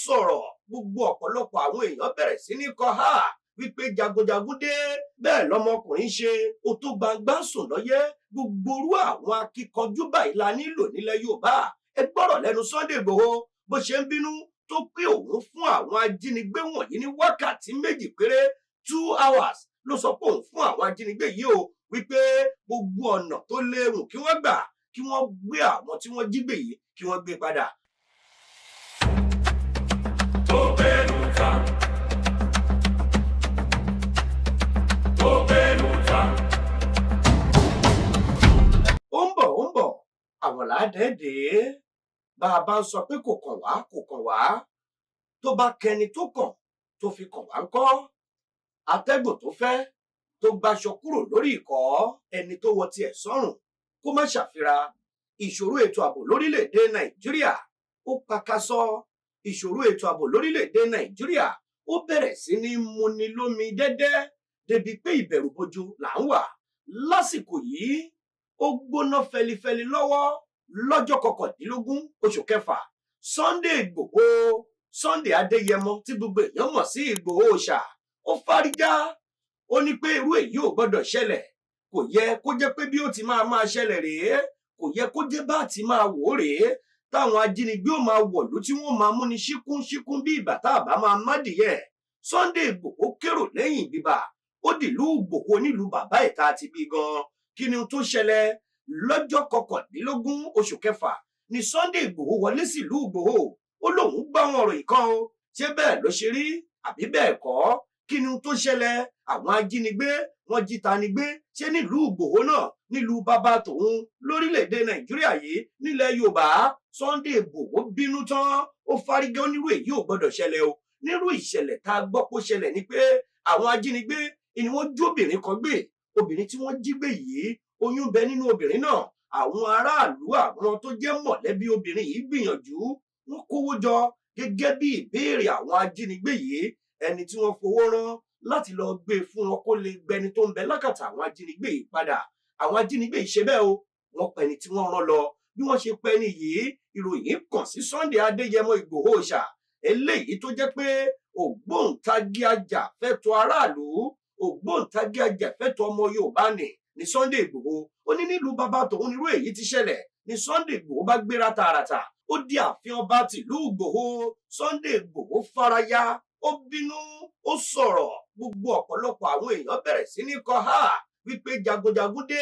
sọ̀rọ̀ gbogbo ọ̀pọ̀lọpọ̀ àwọn èèyàn bẹ̀rẹ̀ sí ní kọ ha wípé jagunjagun dé bẹ́ẹ̀ lọmọkùnrin ṣe ó tó gbangba sùn lọ́yẹ́ gbogbo orú àwọn akíkanjú báyìí la nílò nílẹ̀ Yorùbá. Ẹ gbọ́rọ̀ lẹ́nu Sunday Igboho bó ṣe ń bínú tó pé òun fún àwọn ajínigbé wọ̀nyí ní wákàtí méjì péré 2 hours ló sọ pé òun fún àwọn ajínigbé yìí o wípé gbogbo ọ̀nà tó léwu kí wọ́n gbà kí wọ́n gbé àwọn tí wọ́n jí gbé yìí kí wọ́n gbé padà. Ó ń bọ̀ àwọn làádẹ́ẹ̀dẹ́ bá a bá ń sọ pé kò kàn wá tó bá kẹni tó kàn tó fi kàn wá ńkọ́. Atẹ́gùn tó fẹ́ tó gbaṣọ kúrò lórí ìkọ́ ẹni tó wọ tiẹ̀ sọ́rùn kó má ṣàfihàn. Ìṣòro ètò ààbò lórílẹ̀‐èdè Nàìjíríà ó pakasọ. Ìṣòro ètò ààbò lórílẹ̀‐èdè Nàìjíríà ó bẹ̀rẹ̀ sí ní múni lómi dẹ́dẹ́ débi pé ìbẹ̀rùbojo là ń wà lásìkò yìí. Ó gbóná fẹlifẹli lọ́wọ́ lọ́jọ́ 19 oṣù kẹfà. Sunday Igboho Sunday Adéyẹmọ tí gbogbo èèyàn mọ̀ sí Igboho Òòṣà ó fárígá. Ó ní pé irú èyí ò gbọ́dọ̀ ṣẹlẹ̀. Kò yẹ kó jẹ́ pé bí ó ti máa ṣẹlẹ̀ rèé. Kò yẹ kó jẹ́ bá ti máa wò ó rèé. Táwọn ajínigbé ò máa wọ̀lú tí wọ́n máa múni ṣíkún bí ìgbà tá àbá máa mádìyẹ. Sunday Igboho kérò lẹ́yìn bíbà. Ó dìlú Igboho nílùú bàbá ìta àti bí gan. Kí ni tó ṣẹlẹ̀? Lọ́jọ́ 19 oṣù kẹfà ni Sunday Igboho wọlé sílùú Igboho. Ó lóun gbọ́ àwọn ọ̀rọ̀ ìkan o. Ṣé bẹ́ẹ̀ ló ṣe rí àbí bẹ́ẹ̀ kọ́? Kí ni tó ṣẹlẹ̀? Àwọn ajínigbé wọ́n jí tani gbé ṣé nílùú Igboho náà nílùú bàbá tòun lórílẹ̀‐èdè Nàìjíríà yìí nílẹ̀ Yorùbá. Sunday Igboho bínú tán ó fárígá onírú èyí ò gbọ́dọ̀ ṣẹlẹ̀ o. Nírú ìṣẹ̀lẹ̀ tá a gbọ́ pé ó ṣẹlẹ̀ ni pé àwọn ajínigbé ni wọ́n jí obìnrin kan gbé. Obìnrin tí wọ́n jí gbé yìí oyún bẹ nínú obìnrin náà. Àwọn aráàlú àwọn tó jẹ́ mọ̀lẹ́bí obìnrin yìí gbìyànjú wọ́n kówó jọ gẹ́gẹ́ bí ìbéèrè àwọn ajínigbé yìí. Ẹni tí wọ́n fowó rán láti lọ gbé fún wọn kó lè gbẹni tó ń bẹ lákàtà àwọn ajínigbé yìí padà. Àwọn ajínigbé yìí ṣe bẹ́ẹ̀ o. Wọ́n pẹni tí wọ́n rán lọ. Bí wọ́n ṣe pẹni yìí ìròyìn kàn sí Sunday Adéyẹmọ Igboho Òòṣà eléyìí tó jẹ́ pé ògbóǹtagì ajàfẹ́tọ̀ọ́ aráàlú ògbóǹtagì ajàfẹ́tọ̀ọ́ ọmọ Yorùbá ni Sunday Igboho. Ó ní nílùú bàbá tòun nírú èyí ti ṣẹlẹ̀ ni Sunday Igboho bá gbéra tààràtà. Ó di ààfin ọba tìlú Igboho. Sunday Igboho faraya ó bínú ó sọ̀rọ̀ gbogbo ọ̀pọ̀lọpọ̀ àwọn èèyàn bẹ̀rẹ̀ sí ní kọ ha wípé jagunjagun dé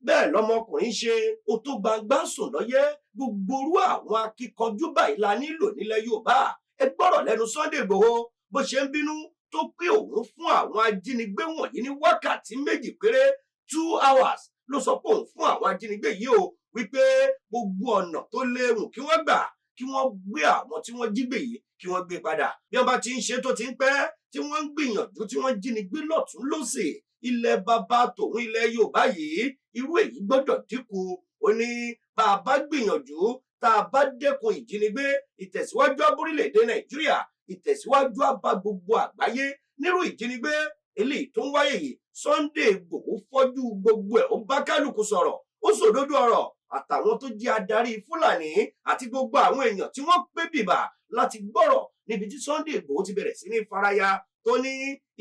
bẹ́ẹ̀ lọmọkùnrin ṣe ó tó gbangba sùn lọ́yẹ́ gbogbo orú àwọn akíkanjú báyìí la nílò nílẹ̀ Yorùbá. Ẹ gbọ́rọ̀ lẹ́nu Sunday Igboho bó ṣe ń bínú tó pé òun fún àwọn ajínigbé wọ̀nyí ní wákàtí méjì péré 2 hours ló sọ pé òun fún àwọn ajínigbé yìí o wípé gbogbo ọ̀nà tó léwu kí wọ́n gbà kí wọ́n gbé àwọn tí wọ́n jí gbé yìí kí wọ́n gbé padà. Bí wọ́n bá ti ń ṣe tó ti ń pẹ́ tí wọ́n ń gbìyànjú tí wọ́n jínigbé lọ́tún lósì ilẹ̀ bàbá tòun ilẹ̀ Yorùbá yìí irú èyí gbọ́dọ̀ dínkù. Ó ní bá a bá gbìyànjú tá a bá dẹ́kun ìjínigbé ìtẹ̀síwájú abórílẹ̀-èdè Nàìjíríà ìtẹ̀síwájú àbá gbogbo àgbáyé. Nírú ìjínigbé eléyìí tó ń wáyé yìí Sunday Igboho fọ́jú gbogbo ẹ̀ ó bá kálukú sọ̀rọ̀ ó sòdodo ọ̀rọ̀ àtàwọn tó jẹ́ adarí Fúlàní àti gbogbo àwọn èèyàn tí wọ́n pé bìbà láti gbọ́rọ̀ níbi tí Sunday Igboho ti bẹ̀rẹ̀ sí ní faraya tó ní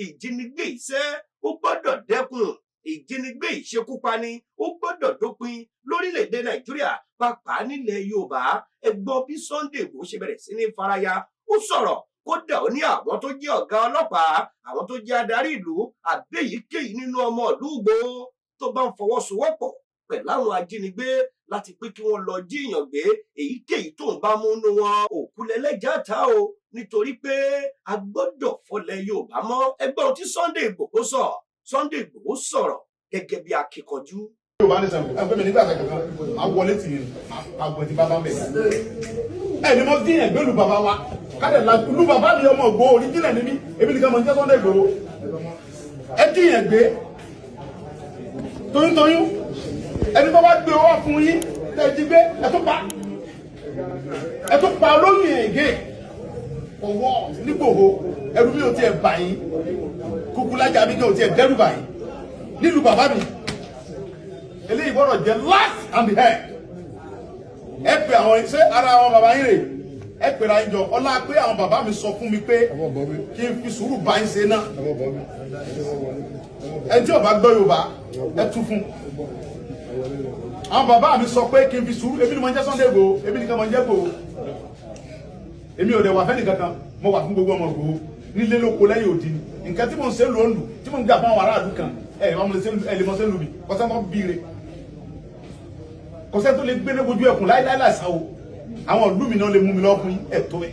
ìjínigbé iṣẹ́ ó gbọ́dọ̀ dẹ́kun ìjínigbé ìṣekúpani ó gbọ́dọ̀ dópin lórílẹ̀‐èdè Nàìjíríà pàápàá nílẹ̀ Yorùbá. Ẹ gbọ́ bí Sunday Igboho ṣe bẹ̀rẹ̀ sí ní faraya ó sọ̀rọ̀ kódà ó ní àwọn tó jẹ́ ọ̀gá ọlọ́pàá àwọn tó jẹ́ adarí ìlú àbẹ́yìíkéyìí nínú ọmọ ìlú Igboho tó bá ń fọwọ́sowọ́pọ̀ pẹ̀lú àwọn ajínigbé láti pé kí wọ́n lọ jíyàn gbé èyíkéyìí tó ń bá mú nú wọn òkú lẹ́lẹ́jà ta o nítorí pé a gbọ́dọ̀ fọlẹ̀ Yorùbá mọ́. Ẹgbẹ́ ohun tí Sunday Igboho sọ Sunday Igboho sọ̀rọ̀ gẹ́gẹ́ bí akíkanjú. Yorùbá ní sẹ́wọ̀n ẹgbẹ́ mi nígbà kankan máa wọlé tì í àgbọ̀n ti bàbá mẹ́ta. Ẹni mo dín ẹgbẹ́ lu bàbá wa kálẹ̀ la lu bàbá mi ọmọ Igboho oríjìnlẹ̀ ní mí èmi nìkan mọ̀ ní jẹ́ Sunday Igboho. Ẹ dín ẹgbẹ́ toyúntoyún ẹni tó bá gbé owó fún yín tẹ́ jí gbé ẹ tó pa olóyún ẹ̀gẹ́ ọwọ́ nígbòho ẹrù mi ò tiẹ̀ bà yín kúkú lájà mi kò tiẹ̀ dẹ́rù bà yín nílùú bàbá mi eléyìí gbọ́dọ̀ jẹ́ last and the head ẹ pè àwọn ṣé ara àwọn bàbá yín rè ẹ pèrè àyíjọ ọlá pé àwọn bàbá mi sọ fún mi pé kí n fi sùúrù bá yín ṣe náà ẹ tí ò bá gbọ́ Yorùbá ẹ tú fún àwọn bàbá mi sọ pé kí n fi sùúrù èmi ni mo ń jẹ́ Sunday Igboho èmi nìkan mo ń jẹ́ Igboho èmi ò dẹ̀ wà fẹ́ nìkan kan mo wà fún gbogbo ọmọ Igboho nílé lóko lẹ́yìn òdì ni nǹkan tí mo ń ṣe lóńdù tí mo ń gbà fún àwọn aráàlú kan ẹ lè mọ ṣe lù mí kọsẹ́ mọ́ bíire kọsẹ́ tó lè gbé ní ojú ẹkùn láíláí láìsá o àwọn ìlú mi náà lè mú mi lọ́ọ́ fún ẹ̀tọ́ ẹ̀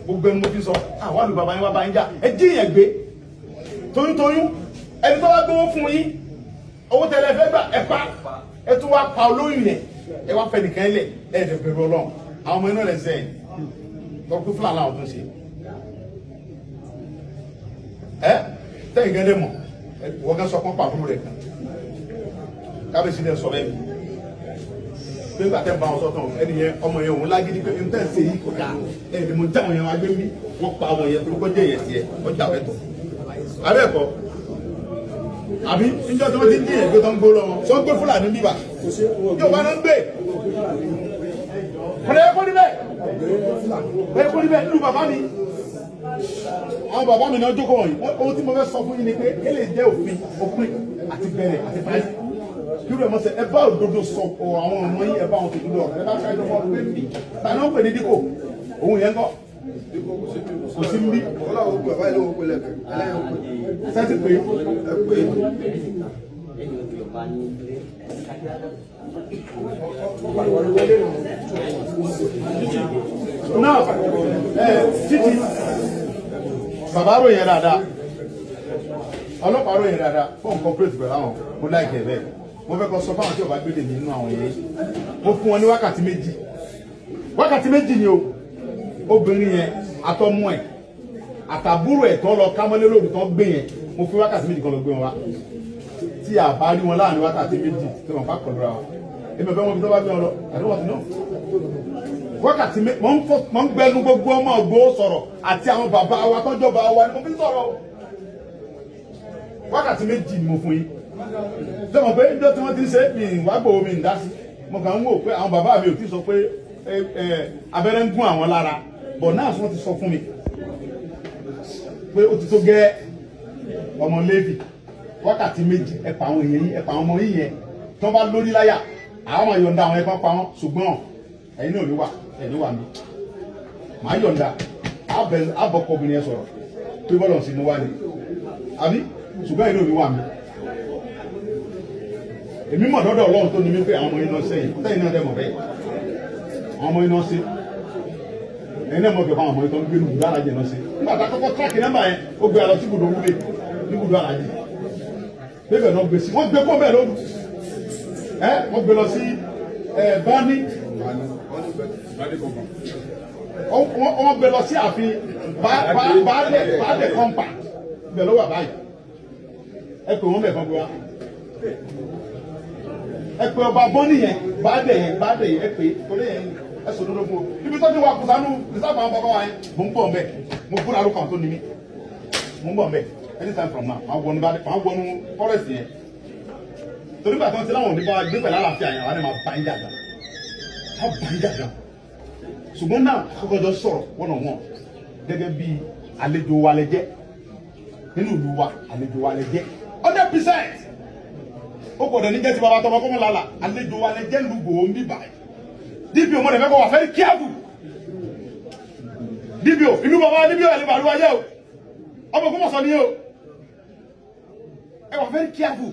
gbogbo ẹni mo fi sọ àwọn àlù bàbá yín wá bá yín jà ẹ jíyàn gbé toyúntoyún ẹni tó wá gbówó fún yín owó tẹ́lẹ̀ fẹ́ gbà ẹ pa ẹ tún wá pa olóyún yẹn ẹ wá fẹ́ nìkan lẹ̀ ẹ dẹ̀ bẹ̀rù Ọlọ́run àwọn ọmọ iná rẹ̀ sẹ́yìn lọ́kùn fúlàní àwọn tó ń ṣe ẹ tẹ́yìn gẹ́gẹ́ mọ̀ wọ́n kẹ́ sọ fún pàbúrò rẹ̀ kan kábíyèsí dẹ̀ sọ bẹ́ẹ̀ mi pé nígbà tẹ́ ń bá wọn sọ́tàn ẹni yẹn ọmọ yẹn òun lágídí pé níta ṣe yìí kò dáa ẹ̀ ni mo já àwọn yẹn wá gbé mi wọ́n pa àwọn yẹn tó jẹ́ yẹn tiẹ̀ wọ́n jà wẹ́tọ̀ abẹ́ ẹ̀kọ́ àbí níjọ́ tí wọ́n ti dín yẹn gbé tó ń gbó lọ sọ gbé fúlàní bíbà yóò bá náà ń gbé kọ́lẹ́ kọ́ níbẹ̀ bẹ́ẹ̀ kọ́ níbẹ̀ nínú bàbá mi àwọn bàbá mi náà jókòó wọ̀nyí ohun tí mo fẹ́ sọ fún yín ni pé kí lè jẹ́ òpin àti bẹ̀rẹ̀ àti parí kí ló ẹ̀ mọ̀ sẹ́ ẹ bá òdodo sọ àwọn ọmọ yín ẹ bá wọn tòdodo ọ̀rọ̀ ẹ bá fẹ́ lọ́wọ́ pé mi tani wọ́n pè ní dípò òun yẹn kọ́ kò sí mbí. sẹ́tì pé náà títí bàbá ròyìn dáadáa ọlọ́pàá ròyìn dáadáa fún corporate pẹ̀lú àwọn mo láìkẹ́ bẹ́ẹ̀ mo fẹ́ kọ́ sọ fáwọn tí ò bá gbélé mi nínú àwọn yẹn mo fún wọn ní wákàtí méjì ni o obìnrin yẹn àtọmú ẹ̀ àtàbúrò ẹ̀ tó lọ kámọ́lé lóru tó gbé yẹn mo fi wákàtí méjì kan lọ gbé wọn wá tí a bá rí wọn láàrin wákàtí méjì tí wọn bá kọlu ra wọn èmi ọ̀fẹ́ wọn fi tó bá gbé wọn lọ àdéhùn ọ̀tún náà wákàtí méjì mọ̀ ń gbẹnu gbogbo ọmọ Ìgbòho sọ̀rọ̀ àti àwọn bàbá wa tọ́jọ́ bá wa ni mo fi sọ̀rọ̀ wákàtí méjì ni mo fún yín sọmọ pé ìjọ tí wọ́n ti ń ṣe mi wá gbòho mi ń dá sí mo kàn ń wò pé àwọn bàbá mi ò tí sọ pé abẹ́rẹ́ ń gún àwọn lára bọ̀ náà wọ́n ti sọ fún mi pé ó ti tó gẹ́ ọmọ Léfì wákàtí méjì ẹ̀pà àwọn èèyàn yín ẹ̀pà àwọn ọmọ yín yẹn tí wọ́n bá lórí láyà àwọn ọmọ yọ̀ǹda àwọn ẹ̀kọ́ pa wọn ṣùgbọ́n ẹ̀yin náà ò ní wà ẹ̀yin wà mí màá yọ̀ǹda àbọ̀kọ̀ obìnrin yẹn sọ̀rọ̀ pé bọ́lọ̀ sí ni wá ni àbí ṣùgbọ́n ẹ̀yin náà ò ní wà mí èmi mọ̀ dọ́dọ̀ Ọlọ́run tó ní mí pé àwọn ọmọ yín náà sẹ́yìn sẹ́yìn náà dẹ̀ mọ̀ bẹ́ẹ̀ àwọn ọmọ yín náà sí ẹni náà mọ̀ pé àwọn ọmọ yín tó ń gbé nùgbà alájẹ náà sí nígbà tá a kọ́kọ́ tíráàkì nọ́mbà yẹn ó gbé alọ sí ibùdó wúlé ní ibùdó alájẹ bẹ́ẹ̀ náà gbé sí wọ́n gbé kó bẹ́ẹ̀ lóru wọ́n gbé lọ sí bani wọ́n gbé lọ sí ààfin baálẹ̀ kọ́ńpà bẹ́ẹ̀ ló wà báyìí ẹ pè wọ́n bẹ̀ fọ́n gbé wa ẹ pè ọba bọ́ọ̀nì yẹn baálẹ̀ yẹn ẹ pè torí yẹn ẹ sọ dodo fún o ibi tó ti wà kùsànù ìsáfà àwọn bàbá wa yẹn mo ń bọ̀ mbẹ́ mo búra ló kàn tó ní mi mo ń bọ̀ mbẹ́ anytime from now máa wọnú forest yẹn torí bàtà wọn ti láwọn òní bá gbé pẹ̀lú àlàáfíà yẹn wà ní ma bá ń jàgbá wọ́n bá ń jàgbá ṣùgbọ́n náà akọ́kọ́jọ sọ̀rọ̀ wọ́n wọ́n gẹ́gẹ́ bí àlejò wa lẹ jẹ́ nínú ìlú wa àlejò wa lẹ jẹ́ 100% ó gbọ́dọ̀ ní jẹ́ ti bàbá tọmọ kọ́mọ́ lálà àlejò wa lẹ jẹ́ lùgbò ń bíbà DPO ọmọdé fẹ́ kọ́ wà very careful DPO inú bàbá DPO ẹ̀ lè bàrú wáyé o ọmọ kọ́mọ̀ sọ ní o ẹ wà very careful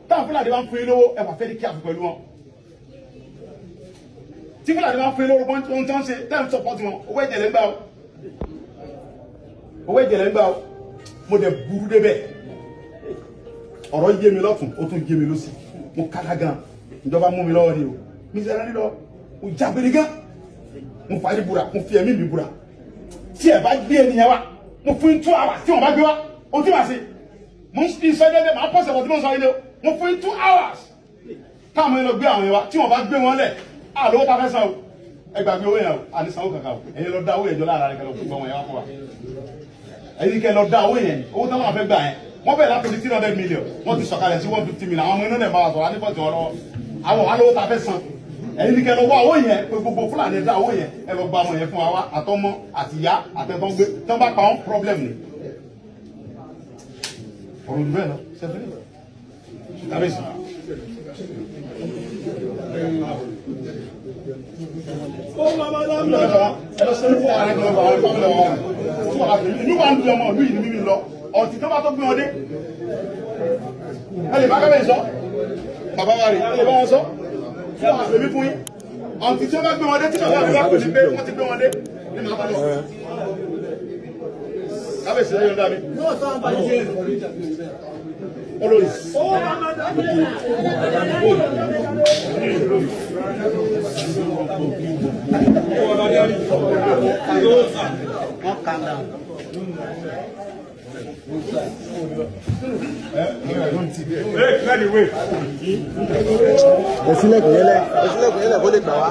táwọn Fúlàní bá ń fún yín lówó ẹ wà very careful pẹ̀lú wọn tí Fúlàní bá ń fún yín lówó ohun tí wọ́n ṣe tẹ́lẹ̀ support wọn owó ẹ̀jẹ̀ lẹ́ ń gbà o owó ẹ̀jẹ̀ lẹ́ ń gbà o mo dẹ̀ burú débẹ̀ ọ̀rọ̀ yé mi lọ́tún ó tún yé mi lọ́sì mo kára gan ìjọba mú mi lọ́wọ́ ni o mi sẹ́ra nílọ mo jágbére gan mo fàárí búra mo fi ẹ̀mí mi búra tí ẹ bá gbé ènìyàn wa mo fún 2 hours tí wọ́n bá gbé wa ohun tí màá ṣe mo ń fi sọ dédé màá pọ̀sẹ̀ wọ́n tí mo sọ ilé o mo fún 2 hours táwọn ẹni lọ gbé àwọn yẹn wa tí wọ́n bá gbé wọn lẹ̀ àlówó ta fẹ́ san o ẹ gbàgbé owó yẹn o àní sanwó kankan o ẹ̀yin lọ dá owó yẹn jọ láàrin rẹ̀ kẹ́ lọ fún gbọ́n wọn yẹn wá fún wa ẹ̀yin kẹ́ lọ dá owó yẹn owó táwọn afẹ́ gbà yẹn wọ́n bẹ̀rẹ̀ láti 300 million wọ́n ti sọ̀kalẹ̀ sí 150 million àwọn ọmọ inú ẹ̀ máa sọ̀rọ̀ adébọ̀tì wọn lọ́wọ́ àwọn alówó ta fẹ́ san ẹ̀yin ní kẹ́ lọ wá owó yẹn pé gbogbo Fúlàní dá owó yẹn ẹ lọ gba ọmọ yẹn fún wa àtọmọ àtìyá àtẹ̀tọ́ gbé tán bá pa wọn problem ni. ọ̀rọ̀ ìlú bẹ́ẹ̀ lọ sẹ́fẹ̀lì kábíyèsí. inú wa ń lu ọmọ ìlú yìí ní mímí lọ ọtí tó bá tó gbé wọn dé ẹ lè bá kábíyèsí sọ bàbá wa rè ẹ lè bá wọn sọ fún àwọn àgbèmí fún yín ọtí tí wọn bá gbé wọn dé tí bàbá mi bá pè ní pé wọn ti gbé wọn dé ní màá bá lọ kábíyèsí lẹ́yìn ọ̀dà mi. olórí. Ẹ̀sílẹ̀kùn yẹlẹ̀ kó lè gbà wá.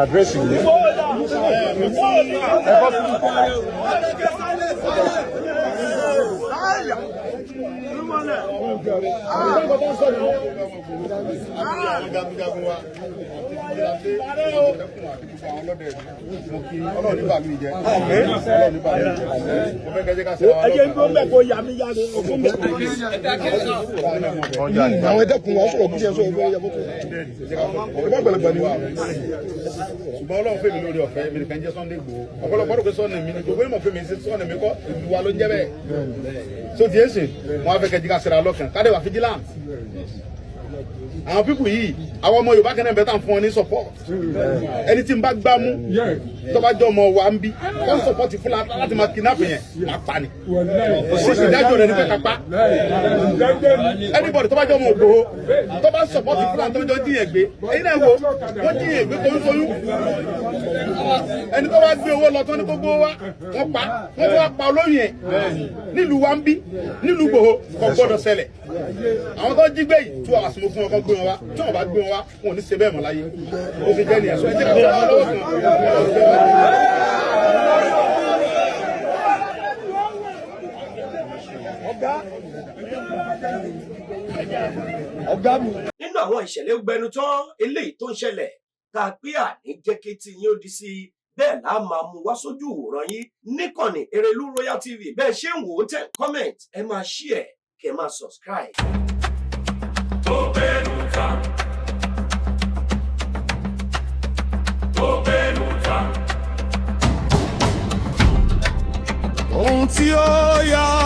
Àdírẹ́sì yìí. Àwọn ẹ̀dẹ́kun wa sọ̀rọ̀ bí ṣe sọ ẹgbẹ́ ìyàbọ̀ tó. Ẹgbẹ́ gbẹ̀lẹ̀gbẹ̀ ni wa. Ṣùgbọ́n Ọlọ́run fèmí lórí ọ̀fẹ́ mi nìkan jẹ́ Sunday Igboho. Ọ̀pọ̀lọpọ̀ rò pé sọ́ọ̀nì mi ni gbogbo ìmọ̀ fèmí sí sọ́ọ̀nì mi kọ́ ìlú wa ló ń jẹ́ bẹ́ẹ̀. So ti èsì wọn á fẹ́ kẹ́ jíká síra lọ́kàn ká dé wà vigilant. Àwọn pípù yìí àwọn ọmọ Yorùbá kẹ́nẹ́ bẹ́ẹ̀ tàn fún ọ ní support. Ẹni tí n bá gbá mú tó bá jọ ọmọ wa ń bí wọ́n support Fúlàní láti máa kidnap yẹn máa pa ni. Òṣìṣẹ́ ìdájọ́ rẹ̀ ní pẹ́ kápá. Anybody tó bá jọ ọmọ Ìgbòho tó bá support Fúlàní tó jọ jíyàn gbé ẹ̀yin náà wo wọ́n jíyàn gbé toyúntoyún. Ẹni tó bá gbé owó lọ tó ní gbogbo wa wọ́n pa wọ́n tó wá pa olóyè nílùú wa ń bí nílùú Ìgbòho kò gbọ́dọ̀ ṣẹlẹ̀. Àwọn tó jí gbé yìí tú àwọn àsìmọ́ fún ọkọ̀ gbé wọn wá tí wọ́n bá gbé wọn wá wọn ò ní ṣe bẹ́ẹ̀ mọ́ láyé. Ó fi jẹ́ nìyẹn sọ ẹ jẹ́ ká fún wa lọ́wọ́ kan. Nínú àwọn ìṣẹ̀lẹ̀ gbẹnután eléyìí tó ń ṣẹlẹ̀ ká pé àní jẹ́ kí tí yín ó di sí i bẹ́ẹ̀ là á máa mú wá sójú ìwòran yín níkànnì Erelú Royal TV bẹ́ẹ̀ ṣé ń wò ó tẹ̀ comment ẹ máa share kẹ́ máa subscribe. Ohun tí ó yà